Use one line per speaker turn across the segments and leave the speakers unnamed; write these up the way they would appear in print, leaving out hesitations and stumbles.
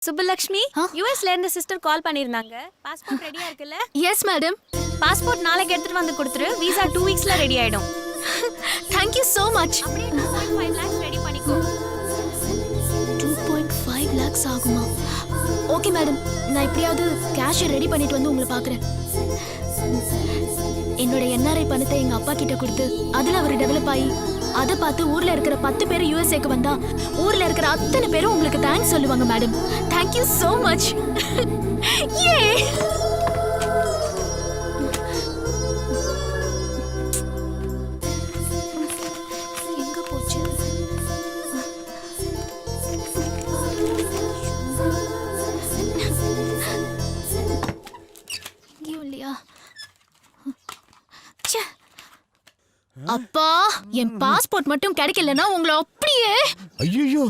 சுப்புலக்ஷ்மி யுஎஸ்ல இருந்து sister call பண்ணிருந்தாங்க. Passport ரெடியா இருக்குல்ல?
Yes madam.
பாஸ்போர்ட் நாளைக்கு எடுத்துட்டு வந்து கொடுத்துரு. வீசா 2 வீக்ஸ்ல ரெடி ஆயிடும்.
Thank you so much.
அப்படியே 2.5 lakhs ரெடி பண்ணிக்கோ.
2.5 lakhs ஆகுமா? ஓகே மேடம், நான் எப்படியாவது கேஷ் ரெடி பண்ணிட்டு வந்து உங்களை பார்க்குறேன். என்னோட என்ஆர்ஐ பணத்தை எங்க அப்பா கிட்ட கொடுத்து அதுல அவர் டெவலப் ஆகி அதை பார்த்து ஊர்ல இருக்கிற 10 பேர் யூஎஸ்ஏக்கு வந்தா ஊர்ல இருக்கிற அத்தனை பேரும் உங்களுக்கு தேங்க்ஸ் சொல்லுவாங்க madam. Thank you so much. யே எங்க போச்சு? இங்கேயும் இல்லையா? ச்சே. அப்பா, என் பாஸ்போர்ட் மட்டும் கிடைக்கலன்னா உங்களை அப்படியே.
ஐயோ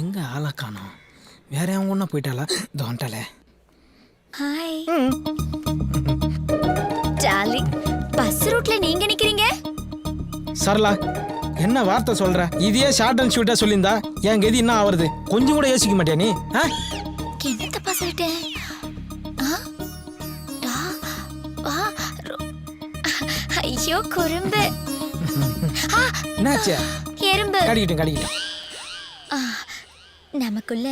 எங்க ஆளா காணோம்? வேற எவன் ஒண்ணா போயிட்டாளா? தோண்டாலே.
ஹாய் டார்லிங், பஸ் ரூட்ல நீங்க நிக்கிறீங்க?
சரளா, என்ன வார்த்தை சொல்ற? இதையே ஷார்ட் அண்ட் ஷூட்டா சொல்லியிருந்தா என் கதி என்ன ஆவறது? கொஞ்சம் கூட யோசிக்க மாட்டியா நீ?
என்ன தப்பா சொல்லிட்டேன்? ஐயோ குறும்பு.
என்னாச்சு?
எறும்பு.
கடிக்கிட்டேன்.
நமக்குள்ள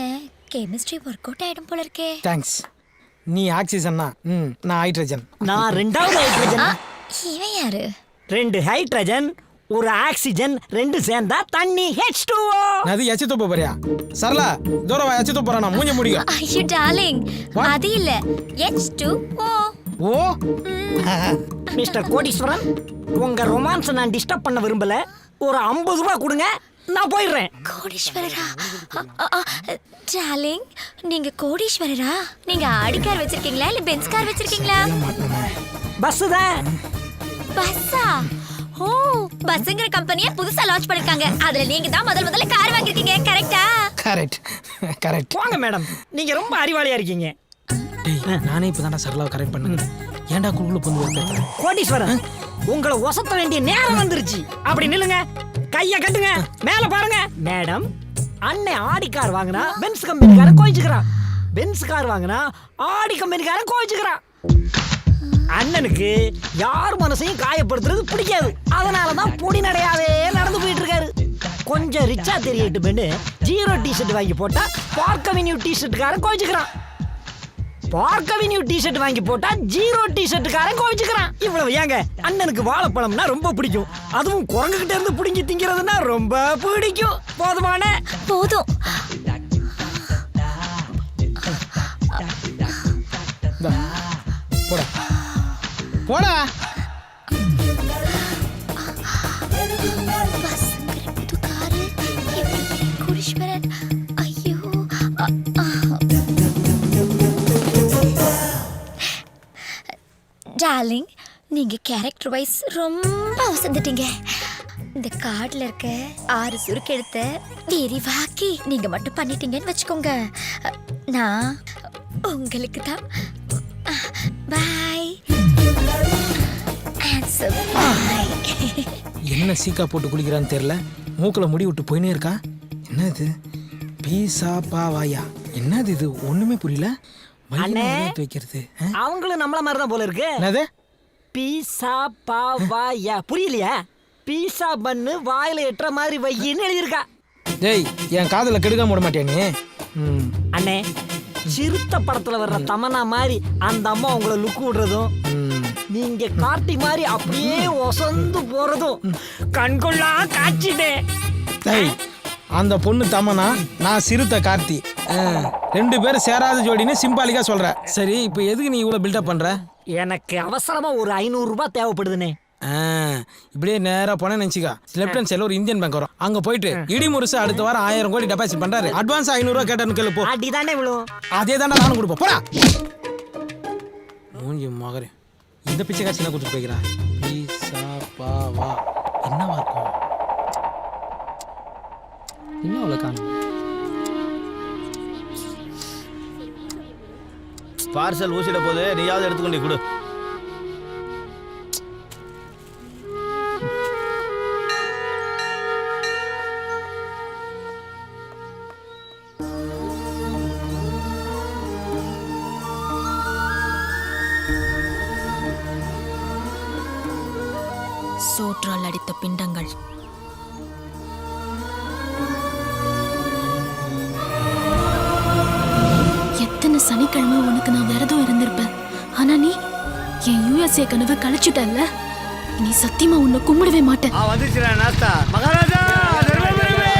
கெமிஸ்ட்ரி ஒர்க் அவுட் ஆயிடும் போல இருக்கே.
தேங்க்ஸ். நீ ஆக்சிஜன்னா நான் ஹைட்ரஜன்.
நான் ரெண்டாவது ஹைட்ரஜன்.
இவன் யாரு?
2 ஹைட்ரஜன் ஒரு ஆக்சிஜன் 2 சேர்ந்தா தண்ணி H2O.
அது எச்சு தூப்ப போறியா? சரளா, தூரவா எச்சு தூப்ப போறானா? மூஞ்ச முடியும்.
ஐயோ டார்லிங், அது இல்ல H2O.
ஓ
மிஸ்டர் கோடீஸ்வரன், உங்க ரொமான்ஸ் நான் டிஸ்டர்ப் பண்ண விரும்பல. ஒரு 50 ரூபாய் கொடுங்க, நான் போயிடுறேன்.
கோடீஸ்வரரா? டார்லிங், நீங்க கோடீஸ்வரரா? நீங்க ஆடி கார் வச்சிருக்கீங்களா இல்ல பென்ஸ் கார் வச்சிருக்கீங்களா?
பஸ் தான்.
பஸ்ஸா? ஓ, பஸ்ங்கிற கம்பெனியை புதுசா லான்ச் பண்ணிருக்காங்க. அதுல நீங்க தான் முதல்ல கார் வாங்கிருக்கீங்க, கரெக்ட்டா?
கரெக்ட்.
போங்க மேடம், நீங்க ரொம்ப அறிவாளியா இருக்கீங்க.
டேய், நானே இப்பதான்டா சரளாவை கரெக்ட் பண்ணேன். ஏன்டா குழுக்குள்ள பொண்ணு வைப்ப?
கோடீஸ்வரன், உங்களை ஒசத்த வேண்டிய நேரம் வந்துருச்சு. அப்படி நில்லுங்க, கைய கட்டுங்க, மேல பாருங்க. மேடம், அண்ணன் ஆடி கார் வாங்கினா பென்ஸ் கம்பெனிக்காரன் கோயிச்சுக்கிறான். பென்ஸ் கார் வாங்கினா ஆடி கம்பெனிக்காரன் கோயிச்சுக்கிறான். அண்ணனுக்கு யார் மனசையும் காயப்படுத்துறது பிடிக்காது. அதனாலதான் பொடி நடையாவே நடந்து போயிட்டு இருக்காரு. கொஞ்சம் ரிச்சா தெரியட்டுமென்னு 0 டிஷர்ட் வாங்கி போட்டா பார்க் அவென்யூ டிஷர்ட்டுக்காரன் கோயிச்சுக்கிறான். பார்க் அவென்யூ டிஷர்ட் வாங்கி போட்டா 0 டிஷர்ட்டுக்காரன் கோவிச்சுக்கிறான். இவ்வளவு ஏங்க, அண்ணனுக்கு வாழைப்பழம்னா ரொம்ப பிடிக்கும். அதுவும் குரங்கு கிட்ட இருந்து பிடிங்கி திங்கிறதுனா ரொம்ப பிடிக்கும். போதுமான
போதும்.
போடா.
பஸ்ங்கிற புது காரு, எப்படி கோடீஸ்வரன்? ஐயோ. டார்லிங், நீங்க கேரக்டர் வைஸ் ரொம்ப வசந்துட்டீங்க. இந்த கார்டுல இருக்க 6 சுருக்கெடுத்த விரிவாக்கி நீங்க மட்டும் பண்ணிட்டீங்கன்னு வச்சுக்கோங்க. நான் உங்களுக்கு தான். பாய்.
என்ன சீக்கா போட்டு குளிக்கிறான்னு தெரியல. மூக்குல முடி விட்டு போயினே இருக்கா. என்ன இது? பீஸா பாவாயா? என்னது இது? ஒண்ணுமே புரியல. வைக்கிறது
அவங்களும் நம்மள மாதிரி தான் போல இருக்கு.
என்னது?
பீஸா பாவாயா புரியலையா? பீஸா பண்ணு வாயில எட்டுற மாதிரி வையின்னு எழுதியிருக்கா.
டேய், என் காதல கெடுக்காம விட மாட்டியா நீ?
அண்ணே, சிறுத்த படத்துல வர்ற தமனா மாதிரி அந்த அம்மா உங்களை லுக்கு விடுறதும், நீங்க கார்த்தி மாதிரி அப்படியே ஒசந்து போறதும் கண்கொள்ளா காட்சிட்டே.
டேய், அந்த பொண்ணு தமனா, நான் சிறுத்த கார்த்தி. 2 பேரும் சேராத ஜோடின்னு சிம்பாலிக்கா சொல்ற. சரி, இப்போ எதுக்கு நீ இவ்வளவு பில்டப் பண்ற?
எனக்கு அவசரமா ஒரு 500 ரூபாய் தேவைப்படுதுனே.
இப்படியே நேரா போனேன்னு நினைச்சிக்கா, லெஃப்ட் ஹேண்ட் சைடுல ஒரு இந்தியன் பேங்க் வரும். அங்க போயிட்டு இடி முருசு அடுத்த வாரம் 1000 கோடி டெபாசிட் பண்றாரு. அட்வான்ஸ் 500 ரூபாய் கேட்டேன்னு கேளு. போ.
அடிதானே விழும்.
அதே தாண்டா நானும் கொடுப்போம். போடா. மூஞ்சி மகரே, இந்த பிச்சை காட்சி என்ன கொடுத்துட்டு போய்க்கிறா? பீஸா பாவா என்னவா இருக்கும்? இன்னும் அவ்வளோ காணும்.
பார்சல் ஊசிட போது நீயாவது எடுத்துக்கொண்டு கொடு.
சோற்றால் அடித்த பிண்டங்கள். எத்தனை சனிக்கிழமை உனக்கு நான் விரதம் இருந்திருப்பேன். ஆனா நீ என் யூஎஸ்ஏ கனவை கழிச்சுட்டல்ல. நீ சத்தியமா உன்னை கும்பிடவே மாட்டேன்.
வந்துச்சுடா நாஸ்தா. மகாராஜா தர்மபுரமே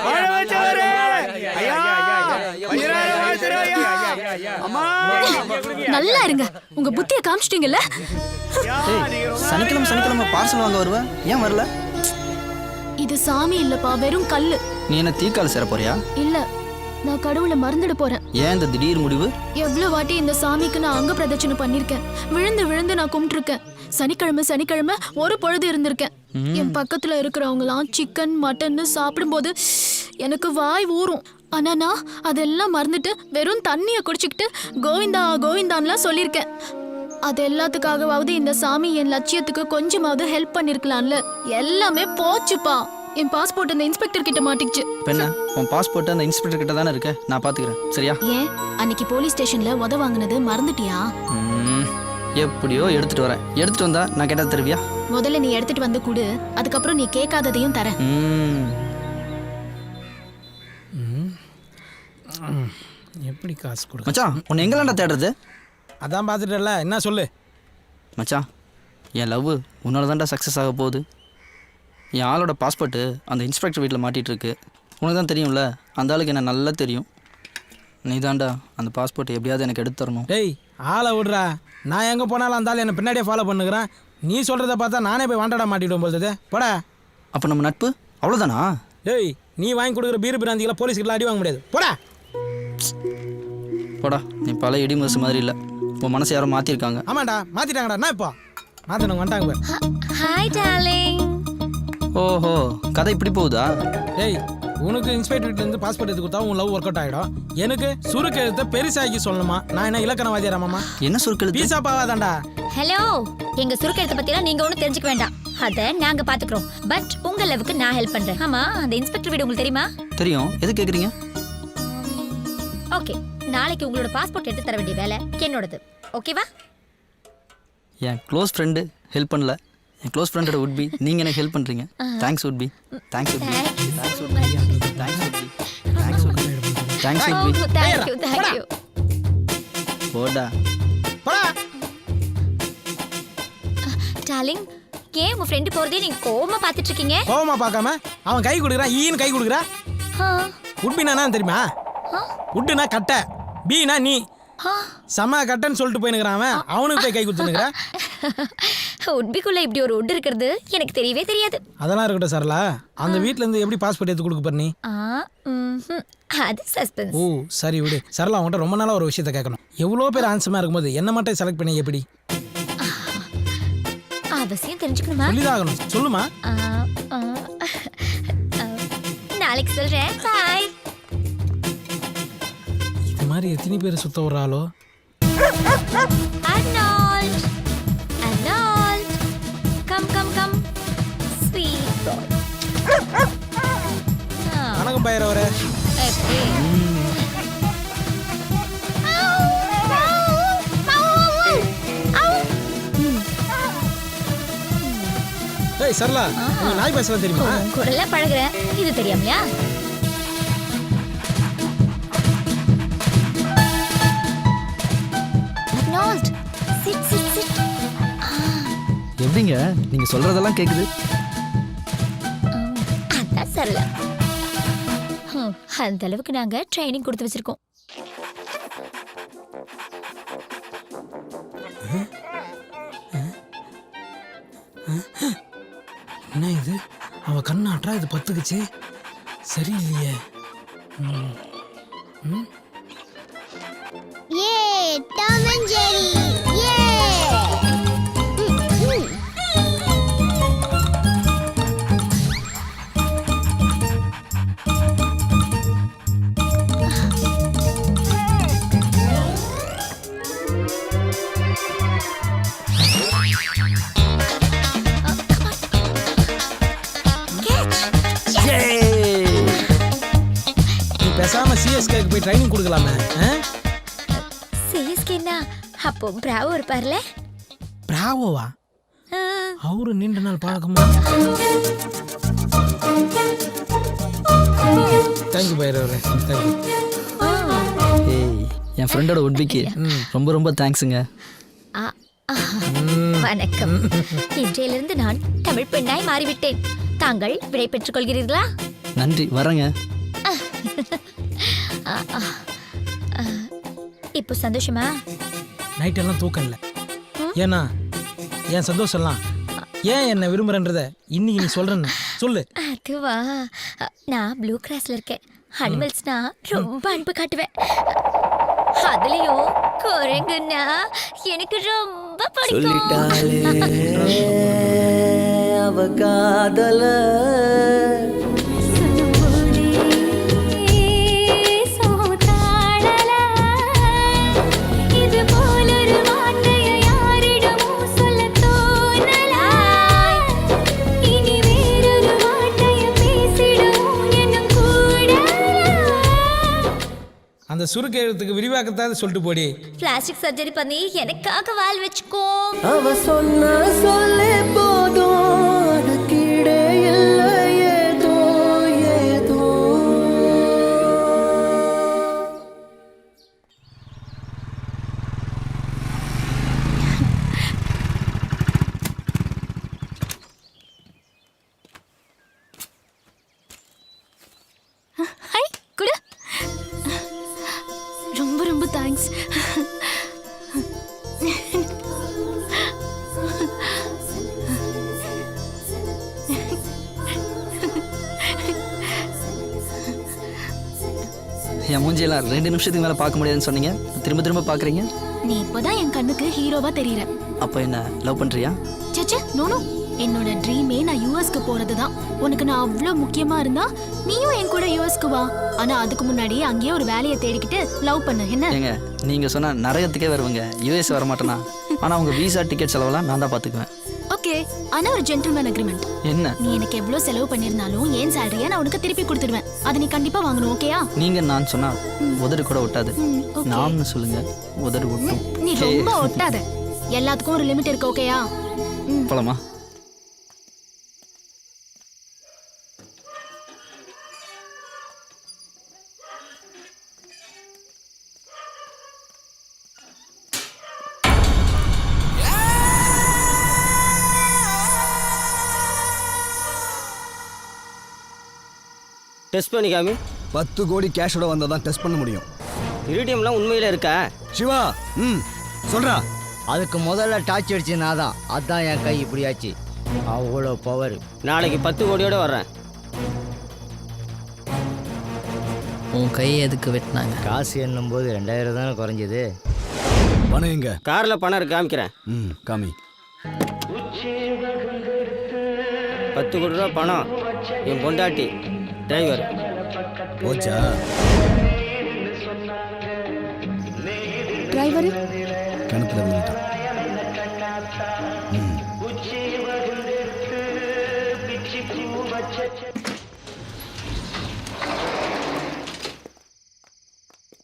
வாழ வச்சவரே. ஐயா வயிறார வாழ்த்துறோம் ஐயா. அம்மா
நல்லா இருங்க. உங்க புத்தியை காமிச்சிட்டீங்கல்ல.
சனிக்கிழமை பார்சல் வாங்க வருவ, ஏன் வரல?
இது சாமி இல்லப்பா, வெறும் கல்லு.
நீ என்ன தீக்கால சேர போறியா?
இல்ல, நான் கடவுளை மறந்துட போறேன்.
ஏன் இந்த திடீர் முடிவு?
எவ்வளவு வாட்டி இந்த சாமிக்கு நான் அங்க பிரதட்சணை பண்ணிருக்கேன். விழுந்து விழுந்து நான் கும்பிட்டுருக்கேன். சனிக்கிழமை ஒரு பொழுது இருந்திருக்கேன். என் பக்கத்துல இருக்கிறவங்களாம் சிக்கன் மட்டன் சாப்பிடும்போது எனக்கு வாய் ஊறும். ஆனா நான் அதெல்லாம் மறந்துட்டு வெறும் தண்ணிய குடிச்சுக்கிட்டு கோவிந்தா கோவிந்தான்லாம் சொல்லியிருக்கேன். அது எல்லாத்துக்காகவாவது இந்த சாமி என் லட்சியத்துக்கு கொஞ்சமாவது ஹெல்ப் பண்ணிருக்கலாம்ல. எல்லாமே போச்சுப்பா. என் பாஸ்போர்ட் அந்த இன்ஸ்பெக்டர் கிட்ட மாட்டிக்கிச்சு.
பெண்ண, உன் பாஸ்போர்ட் அந்த இன்ஸ்பெக்டர் கிட்ட தானே இருக்கு, நான் பாத்துக்கிறேன், சரியா?
ஏன் அன்னைக்கு போலீஸ் ஸ்டேஷன்ல உத வாங்கினது மறந்துட்டியா?
எப்படியோ எடுத்துட்டு வரேன். எடுத்துட்டு வந்தா நான் கேட்டா தருவியா?
முதல்ல நீ எடுத்துட்டு வந்து கொடு, அதுக்கப்புறம் நீ கேட்காததையும் தரேன்.
எப்படி காசு கொடு
மச்சான், உன்னை எங்கெல்லாம்டா தேடுறது?
அதான் பார்த்துட்டல, என்ன சொல்லு
மச்சான், என் லவ் உன்னால தான்டா சக்ஸஸ் ஆக போகுது. என் ஆளோட பாஸ்போர்ட்டு அந்த இன்ஸ்பெக்டர் வீட்டில் மாட்டிகிட்டு இருக்கு. உனக்கு தான் தெரியும்ல, அந்த ஆளுக்கு என்ன நல்லா தெரியும். நீ தான்டா அந்த பாஸ்போர்ட் எப்படியாவது எனக்கு எடுத்து தரணும்.
டேய் ஆளை விட்றா. நான் எங்கே போனாலும் அந்த ஆள் என்னை பின்னாடியே ஃபாலோ பண்ணுகிறேன். நீ சொல்கிறத பார்த்தா நானே போய் வாண்டடா மாட்டிவிடும் போகுது. போடா.
அப்போ நம்ம நட்பு அவ்வளோதானா?
டேய், நீ வாங்கி கொடுக்குற பீர் பிராந்திகளை போலீஸ்கிட்ட அடி வாங்க முடியாது. போடா
போடா. நீ பல இடி முரசு மாதிரி இல்லை, உன் மனசை யாரும் மாற்றிருக்காங்க.
ஆமாண்டா, மாற்றிட்டாங்கடா. என்ன இப்போ மாற்றினவங்க வந்துட்டாங்க.
Hi darling.
ஓஹோ, கதை இப்படி போகுதா?
டேய், உனக்கு இன்ஸ்பெக்டர் வீட்டிலேருந்து பாஸ்போர்ட் எடுத்து கொடுத்தா உன் லவ் ஒர்க் அவுட் ஆகிடும். எனக்கு சுருக்கு எழுத்த பெருசாக்கி சொல்லணுமா? நான் என்ன இலக்கணவாதியாராமாமா?
என்ன சுருக்கெழுத்து?
பீஸா பாவாதான்டா.
ஹலோ, எங்க சுருக்கெழுத்த பத்திலாம் நீங்க ஒன்றும் தெரிஞ்சுக்க வேண்டாம். அதை நாங்க பாத்துக்கிறோம். பட் உங்க லவ்வுக்கு நான் ஹெல்ப் பண்றேன். ஆமா, அந்த இன்ஸ்பெக்டர் வீடு உங்களுக்கு தெரியுமா?
தெரியும். எது கேட்குறீங்க?
ஓகே, நாளைக்கு உங்களோட பாஸ்போர்ட் எடுத்து தர வேண்டிய வேலை என்னோடது. ஓகேவா?
என் க்ளோஸ் ஃப்ரெண்டு ஹெல்ப் பண்ணல. என் க்ளோஸ் ஃப்ரெண்டோட உட்பி நீங்கள் எனக்கு ஹெல்ப் பண்ணுறீங்க. Thanks உட்பி. Thanks உட்பி. Thanks உட்பி. Thanks உட்பி. Thanks உட்பி. Thanks உட்பி.
Thank you.
போடா.
போடா.
டார்லிங், ஏன் உங்க ஃப்ரெண்ட் போறதே நீங்க கோவமா பாத்துட்டு இருக்கீங்க?
கோவமா பார்க்காம அவன் கை கொடுக்குறான், ஈன்னு கை கொடுக்குறா. உட்பினா தெரியுமா? உட்டுனா கட்டை, பீனா நீ. சம கட்டைன்னு சொல்லிட்டு போயினுக்கிறான் அவன். அவனுக்கு போய் கை கொடுத்துனுக்குறா.
உட்பிக்குள்ள இப்படி ஒரு உட் இருக்கிறது எனக்கு தெரியவே தெரியாது.
அதெல்லாம் இருக்கட்டும் சரளா. அந்த வீட்ல இருந்து எப்படி பாஸ்போர்ட் எடுத்து கொடுக்க போற நீ?
அது சஸ்பென்ஸ்.
ஓ சரி விடு. சரளா, அவன்கிட்ட ரொம்ப நாளா ஒரு விஷயத்தை கேட்கணும். எவ்வளோ பேர் ஆன்சமா இருக்கும்போது என்ன மட்டும் செலக்ட் பண்ணி எப்படி?
அவசியம் தெரிஞ்சுக்கணுமா?
சொல்லிதாகணும். சொல்லுமா.
நாளைக்கு சொல்றேன். பாய்.
இது மாதிரி எத்தனை பேர் சுத்த வர்றாளோ?
Arnold, come, sweet boy.
வணக்கம் பயிரவரே. ஏய் சரளா, உங்க நாய் பேசலாம் தெரியுமா?
கூடல பழகுறேன், இது தெரியாமலையா? Arnold, sit.
எப்படிங்க நீங்க சொல்றதெல்லாம் கேக்குது?
அதான் சரளா. அந்த அளவுக்கு நாங்க ட்ரைனிங் கொடுத்து வச்சிருக்கோம்.
என்ன இது? அவ கண்ணாட்டா இது பத்துக்குச்சு. சரியில்லையே.
Tom and Jerry.
நீ பேசாம சிஎஸ்கேக்கு போய் ட்ரைனிங் கொடுக்கலாமே.
சிஎஸ்கேனா அப்போ பிராவோ இருப்பார்ல.
பிராவோவா? அவரு நீண்ட நாள் பழக்கமா? தேங்க்யூ பைரவரே, தேங்க்யூ.
ஏய், என் ஃப்ரெண்டோட உண்மைக்கு ரொம்ப ரொம்ப தேங்க்ஸுங்க.
ஆ, ஆ, வணக்கம். இன்றையிலிருந்து நான் தமிழ் பெண்ணாய் மாறிவிட்டேன். தாங்கள் விடை பெற்றுக் கொள்கிறீர்களா?
நன்றி, வரேங்க.
ஆ, ஆ, ஆ. இப்போ சந்தோஷமா?
நைட் எல்லாம் தூக்கம் இல்லை. ஏன்னா என் சந்தோஷம்லாம் ஏன் என்ன விரும்புறன்றத இன்னைக்கு நீ சொல்றேன்னு சொல்லு.
அதுவா, நான் ப்ளூ கிராஸ்ல இருக்கேன். அனிமல்ஸ்னா ரொம்ப அன்பு காட்டுவேன். அதுலயும் குரங்குன்னா எனக்கு ரொம்ப பிடிக்கும்.
அவ காதல
அந்த சுருக்கு எழுத்துக்கு விரிவாக்கத்தான் சொல்லிட்டு போடி.
பிளாஸ்டிக் சர்ஜரி பண்ணி எனக்காக வால் வச்சுக்கோ.
அவ சொன்ன சொல்லே போதும், கீழே இல்ல ஏதோ ஏதோ.
ஹை குடு. ரொம்ப ரொம்ப தேங்க்ஸ்.
என் மூஞ்சியெல்லாம் 2 நிமிஷத்துக்கு மேலே பார்க்க முடியாதுன்னு சொன்னீங்க, திரும்ப திரும்ப பார்க்குறீங்க.
நீ இப்போதான் என் கண்ணுக்கு ஹீரோவா தெரியற.
அப்போ என்ன லவ் பண்ணுறியா?
சேச்சே, நோனோ. என்னோட ட்ரீமே நான் யூஎஸ்க்கு போறது தான். உனக்கு நான் அவ்வளோ முக்கியமா இருந்தா நீயும் என் கூட யூஎஸ்க்கு வா. ஆனா அதுக்கு முன்னாடி அங்கேயே ஒரு வேலையை தேடிக்கிட்டு லவ் பண்ணு. என்ன?
ஏங்க, நீங்கள் சொன்னால் நரகத்துக்கே வருவங்க. யூஎஸ் வர மாட்டேனா? ஆனால் உங்கள் வீசா டிக்கெட் செலவெல்லாம் நான் தான் பார்த்துக்குவேன்.
ஓகே, ஆனா ஒரு ஜென்டில்மேன் அக்ரிமெண்ட்.
என்ன?
நீ எனக்கு எவ்வளவு செலவு பண்ணிருந்தாலும் ஏன் சேலரியை நான் உனக்கு திருப்பி கொடுத்துடுவேன். அதை நீ கண்டிப்பா வாங்கணும். ஓகேயா?
நீங்கள் நான் சொன்னால் உதடு கூட ஒட்டாது.
okay.
நாம்னு சொல்லுங்க, உதடு ஒட்டும்.
நீ ரொம்ப ஒட்டாத. எல்லாத்துக்கும் ஒரு லிமிட் இருக்கு. ஓகேயா?
போலாமா?
டெஸ்ட் பண்ணிக்காமி.
10 கோடி கேஷோட வந்தால் தான் டெஸ்ட் பண்ண முடியும்.
இரிடியம்லாம் உண்மையில இருக்கா?
சிவா, சொல்றா.
அதுக்கு முதல்ல டார்ச் அடிச்சு நான் தான். அதான் என் கை இப்படியாச்சு. அவ்வளோ பவர்.
நாளைக்கு 10 கோடியோட வர்றேன்.
உன் கையை எதுக்கு வெட்டினாங்க?
காசு என்னும் போது 2000 தானே குறைஞ்சது.
பணம் எங்க?
கார்ல பணம் இருக்கு, காமிக்கிறேன்.
காமி.
10 கோடி ரூபா பணம். என் பொண்டாட்டி டிரைவர்.
போச்சா?
டிரைவர்
கிணத்துல விழுந்துட்டான்.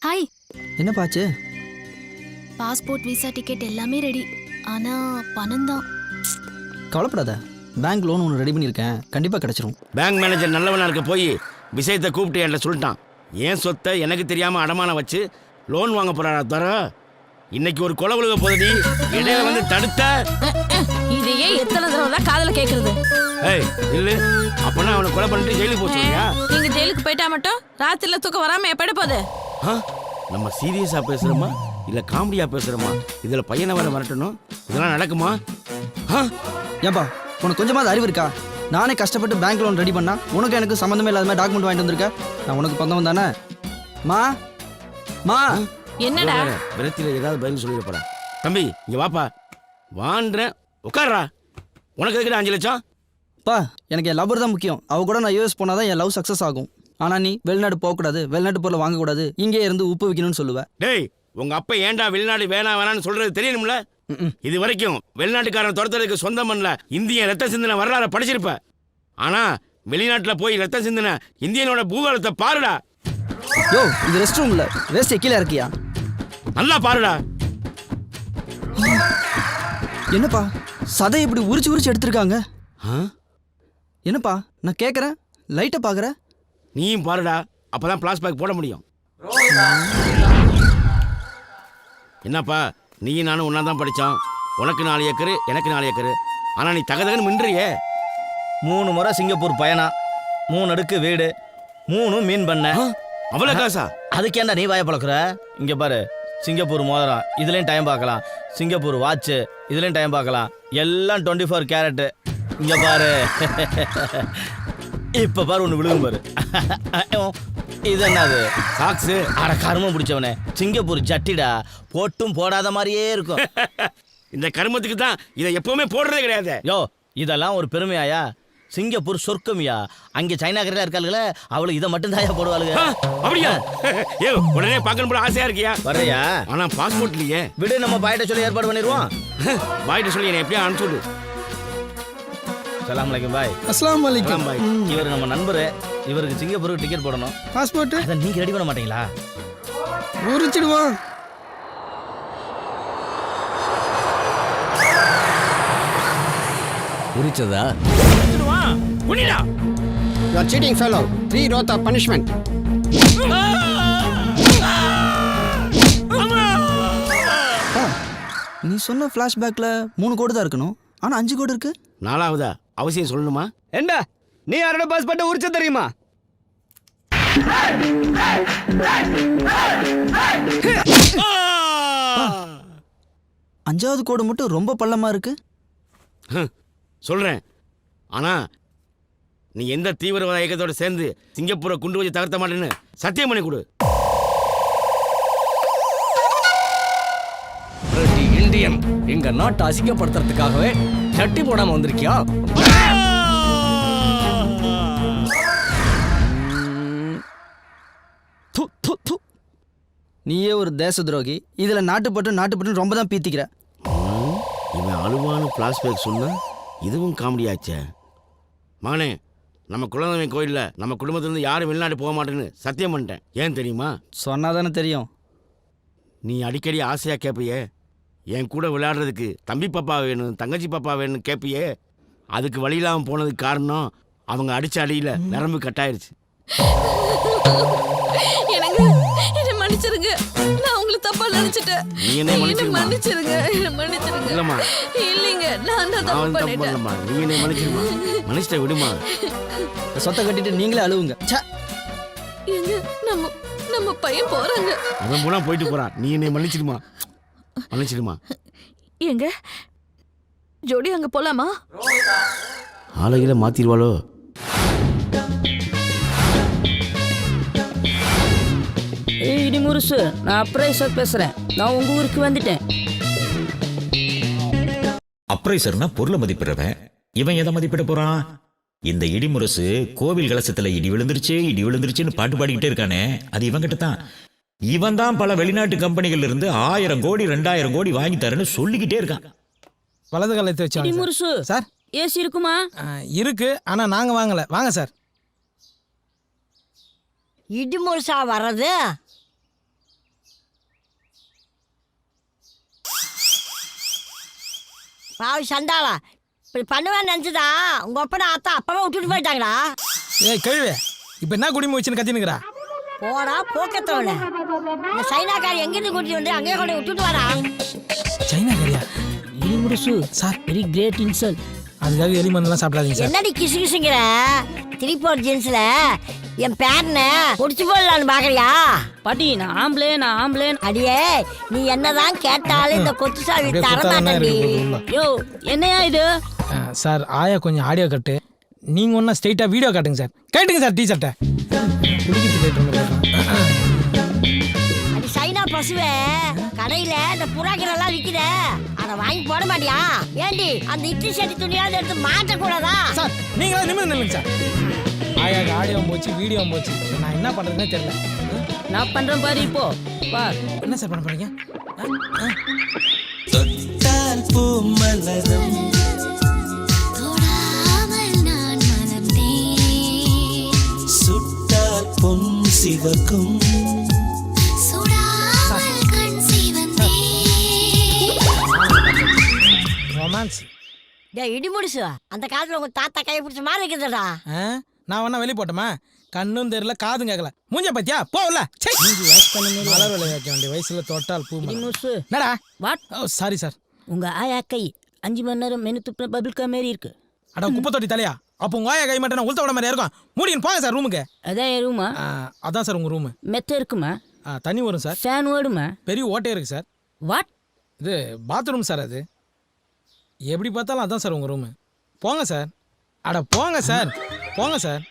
ஹாய்.
என்ன பாச்சு?
பாஸ்போர்ட், விசா, டிக்கெட் எல்லாமே ரெடி. ஆனா பணம் தான்.
கவலைப்படாத, பேங்க் லோன் ஒன்று ரெடி பண்ணியிருக்கேன், கண்டிப்பாக கிடச்சிரும்.
பேங்க் மேனேஜர் நல்லவனா இருக்க போய் விஷயத்தை கூப்பிட்டு என்கிட்ட சொல்லிட்டான். ஏன் சொத்தை எனக்கு தெரியாம அடமானம் வச்சு லோன் வாங்க போறாரா தர. இன்னைக்கு ஒரு கொலை விழுக போதடி, இடையில வந்து தடுத்த.
இதையே எத்தனை தடவை தான் காதல கேக்குறது?
ஏய் இல்ல, அப்பனா அவனை கொலை பண்ணிட்டு ஜெயிலுக்கு போச்சுயா?
நீங்க ஜெயிலுக்கு போயிட்டா மட்டும் ராத்திரில தூக்கம் வராம எப்பட போகுது?
நம்ம சீரியஸா பேசுறோமா இல்ல காமெடியா பேசுறோமா? இதுல பையனை வர வரட்டணும். இதெல்லாம் நடக்குமா?
ஏன்பா, உனக்கு கொஞ்சமாவது அறிவு இருக்கா? நானே கஷ்டப்பட்டு பேங்க் லோன் ரெடி பண்ணா உனக்கு எனக்கு சம்மந்தமே இல்லாத மாதிரி டாக்குமெண்ட் வாங்கிட்டு வந்திருக்க. நான் உனக்கு பந்தவன் தானே? மா மா
என்னடா
விரத்தில ஏதாவது பதில் சொல்லிட போறேன். தம்பி இங்க வாப்பா. வான்றேன், உட்கார்றா. உனக்கு எதுக்குடா 5 லட்சம்?
பா, எனக்கு என் லவ்வர் தான் முக்கியம். அவ கூட நான் யூஎஸ் போனால் தான் என் லவ் சக்ஸஸ் ஆகும். ஆனால் நீ வெளிநாடு போகக்கூடாது, வெளிநாட்டு பொருளை வாங்கக்கூடாது, இங்கே இருந்து உப்பு வைக்கணும்னு சொல்லுவேன்.
டேய், உங்க அப்பா ஏன்டா வெளிநாடு வேணாம் வேணான்னு சொல்றது தெரியணும்ல? இது வரைக்கும் வெளிநாட்டுக்காரன் துரத்துறதுக்கு சொந்தம் பண்ணல இந்திய ரத்த சிந்தனை வரலாறு படிச்சிருப்ப. ஆனா வெளிநாட்டுல போய் ரத்த சிந்தனை இந்தியனோட பூகோளத்தை பாருடா.
யோ இது ரெஸ்ட் ரூம்ல வேஸ்ட் கீழே இருக்கியா?
நல்லா பாருடா.
என்னப்பா சதை இப்படி உரிச்சு உரிச்சு எடுத்திருக்காங்க?
ஆ?
என்னப்பா நான் கேட்குறேன் லைட்டை பார்க்குற.
நீயும் பாருடா, அப்பதான் பிளாஸ்பேக் போட முடியும். என்னப்பா நீயும் நானும் ஒன்னா தான் படித்தோம். உனக்கு 4 ஏக்கரு எனக்கு 4 ஏக்கரு. ஆனா நீ தகதகன்னு மின்றியே.
3 முறை சிங்கப்பூர் பயணம், 3 அடுக்கு வீடு, 3 மீன் பண்ண.
அவ்வளோ காசா?
அதுக்கு ஏன்டா நீ வாய பழக்கிற? இங்க பாரு, சிங்கப்பூர் மோதிரம் இதுலயும் டைம் பார்க்கலாம், சிங்கப்பூர் வாட்சு இதுலயும் டைம் பார்க்கலாம், எல்லாம் 24 கேரட்டு. இங்க பாரு இப்ப பாரு ஒன்று விழுகும் பாரு. இது என்னது?
சாக்ஸு.
அட கருமம் பிடிச்சவனே, சிங்கப்பூர் ஜட்டிடா, போட்டும் போடாத மாதிரியே இருக்கும்.
இந்த கருமத்துக்கு தான் இதை எப்பவுமே போடுறதே கிடையாது.
யோ இதெல்லாம் ஒரு பெருமையாயா? சிங்கப்பூர் சொர்க்கமியா. அங்கே சைனாக்காரர்களா இருக்காளுங்களே, அவளுக்கு இதை மட்டும் தாயா போடுவாளுங்க.
அப்படியா? ஏ உடனே பார்க்கணும் போல ஆசையா இருக்கியா?
வரையா?
ஆனா பாஸ்போர்ட் இல்லையே.
விடு, நம்ம பாயிட்ட சொல்லி ஏற்பாடு பண்ணிடுவோம்.
பாய்கிட்ட சொல்லி என்னை எப்படியா அனுப்பிச்சுடு.
சலாம் அலைக்கும் பாய்.
அஸ்லாம் வலைக்கும்.
பாய்.
இவர் நம்ம நண்பரு, இவருக்கு சிங்கப்பூருக்கு டிக்கெட் போடணும்.
பாஸ்போர்ட்
அதை நீங்க ரெடி பண்ண மாட்டீங்களா?
உரிச்சிடுவோம்.
உரிச்சதா?
குனிடா.
You are cheating fellow. 3 rota punishment.
நீ சொன்ன ஃப்ளாஷ்பேக்கில் 3 கோடு தான் இருக்கணும், ஆனால் 5 கோடு இருக்கு.
4வதா அவசியம் சொல்லணுமா?
ஏண்டா நீ யாரோட பாஸ்போர்ட்டை உரிச்ச தெரியுமா?
அஞ்சாவது கோடு மட்டும் ரொம்ப பள்ளமா இருக்கு.
சொல்றேன். ஆனா நீ எந்த தீவிரவாத இயக்கத்தோட சேர்ந்து சிங்கப்பூரை குண்டு வச்சு தகர்த்த மாட்டேன்னு சத்தியம் பண்ணி கொடு.
இந்தியன் எங்க நாட்டை அசிங்கப்படுத்துறதுக்காகவே சட்டி போடாம வந்திருக்கியா?
நீயே ஒரு தேச துரோகி, இதுல நாட்டுப்பட்டு ரொம்ப தான் பீத்திக்கிற.
இவன் அழுவான பிளாஸ்பேக் சொன்னா இதுவும் காமெடி ஆச்சே. மகனே, நம்ம குலதெய்வம் கோயில்ல நம்ம குடும்பத்திலிருந்து யாரும் வெளிநாடு போக மாட்டேன்னு சத்தியம் பண்ணிட்டேன். ஏன் தெரியுமா?
சொன்னாதானே தெரியும்.
நீ அடிக்கடி ஆசையா கேட்பியே, என் கூட விளையாடுறதுக்கு தம்பி பாப்பா வேணும் தங்கச்சி பாப்பா வேணும்னு கேட்பியே. அதுக்கு வழி இல்லாமல் போனதுக்கு காரணம் அவங்க அடிச்ச அடியில் நரம்பு கட்டாயிருச்சு.
எனக்கு என்ன மன்னிச்சிருங்க. நான் உங்களை தப்பா நினைச்சிட்டேன்.
நீ என்ன மன்னிச்சிருமா?
மன்னிச்சிருங்க. என்ன மன்னிச்சிருங்க.
இல்லம்மா,
இல்லைங்க, நான் தான் தப்பு
அவன் தப்பு
பண்ணிட்டேன்.
பண்ணலம்மா. நீ என்ன மன்னிச்சிருமா? மன்னிச்சிட்ட விடுமா.
சொத்தை கட்டிட்டு நீங்களே அழுவுங்க.
ஏங்க, நம்ம பையன் போறாங்க.
அவன் போனா போயிட்டு போறான். நீ என்னை மன்னிச்சிடுமா? மன்னிச்சிடுமா.
ஏங்க, ஜோடி அங்க போலாமா?
ஆலைகளை மாத்திடுவாளோ?
இடி முருசு, நான் அப்ரைசர் பேசுறேன். நான் உங்க ஊருக்கு வந்துட்டேன்.
அப்ரைசர்னா பொருளை மதிப்பிடுறவன். இவன் எதை மதிப்பிட போறான்? இந்த இடிமுரசு கோவில் கலசத்துல இடி விழுந்துருச்சுன்னு பாட்டு பாடிக்கிட்டே இருக்கானே, அது இவன்கிட்ட தான். இவன் தான் பல வெளிநாட்டு கம்பெனிகள் இருந்து 1000 கோடி 2000 கோடி வாங்கி தரேன்னு சொல்லிக்கிட்டே இருக்கான்.
வலது காலத்தை வச்சு
முருசு
சார்.
ஏசி இருக்குமா?
இருக்கு, ஆனா நாங்க வாங்கல. வாங்க சார்.
இடி முழுசா வர்றது? பாவி சண்டாளா, இப்படி பண்ணுவேன்னு நினச்சிதா உங்க அப்பா அத்தா அப்பவே விட்டுட்டு போயிட்டாங்களா?
ஏய் கேள்வி, இப்ப என்ன குடிமை வச்சுன்னு கத்தினுக்குறா?
போடா போக்கத்தவன. இந்த சைனாக்காரி எங்கிருந்து கூட்டிட்டு வந்து அங்கேயே கொண்டு விட்டுட்டு வரா?
சைனாக்காரியா?
இடி முருசு சார், வெரி கிரேட் இன்சல்ட்.
அதுக்காக எலி மருந்துலாம் சாப்பிடாதீங்க சார்.
என்னடி கிசு கிசுங்கிற? 3/4 ஜீன்ஸ்ல என் பேரனை முடிச்சு போடலான்னு பாக்குறியா?
பாட்டி நான் ஆம்பளே.
அடியே, நீ என்னதான் கேட்டாலும் இந்த கொத்து சாவி தரமாட்டேன்டி.
யோ என்னையா இது?
சார் ஆயா கொஞ்சம் ஆடியோ கட்டு, நீங்க ஒன்னா ஸ்ட்ரைட்டா வீடியோ காட்டுங்க சார். கேட்டுங்க சார் டீ-ஷர்ட்டை. குடிக்கிறது கேட்டு.
அது சைனா பசுவே, கடையில இந்த புறாக்கிரெல்லாம் விக்குத, அதை வாங்கி போட மாட்டியா? ஏண்டி அந்த இட்லி சட்டி துணியாவது எடுத்து மாட்டக்கூடாதா?
சார் நீங்களா நிமிர்ந்து நில்லுங்க சார். ஆயாக்கு ஆடியோ போச்சு, வீடியோ போச்சு. நான் என்ன பண்றதுன்னே தெரியல.
நான் பண்றேன் பாரு. இப்போ பார்
என்ன சார் பண்ண போறீங்க?
மலரும் சுட்டால் பொன் சிவக்கும்
ரொமான்ஸ்.
டேய் இடி முடிசு அந்த காலத்துல உங்க தாத்தா கையை பிடிச்ச மாதிரி இருக்குதுடா.
நான் வேணா வெளியே போட்டோமா? கண்ணும் தெரியல காதும் கேட்கல. மூஞ்ச பத்தியா போகல. மலர் விலை வைக்க வேண்டிய வயசுல தொட்டால் பூ மலரும்.
முசு
என்னடா?
What
sorry sir.
உங்க ஆயா கை 5 மணி நேரம் மெனு துப்புன பபிள் கா மாரி இருக்கு.
அட குப்பை தொட்டி தலையா? அப்போ உங்க ஆயா கை மட்டும் நான் உளுத்த விட மாதிரி இருக்கும். மூடின்னு போங்க சார் ரூமுக்கு.
அதான் என் ரூமா?
அதான் சார் உங்க ரூமு.
மெத்த இருக்குமா?
தண்ணி வரும் சார்.
ஃபேன் ஓடுமா?
பெரிய ஓட்டே இருக்கு சார்.
வாட்?
இது பாத்ரூம் சார். அது எப்படி பார்த்தாலும் அதான் சார் உங்க ரூமு. போங்க சார். அட போங்க சார், போங்க சார்.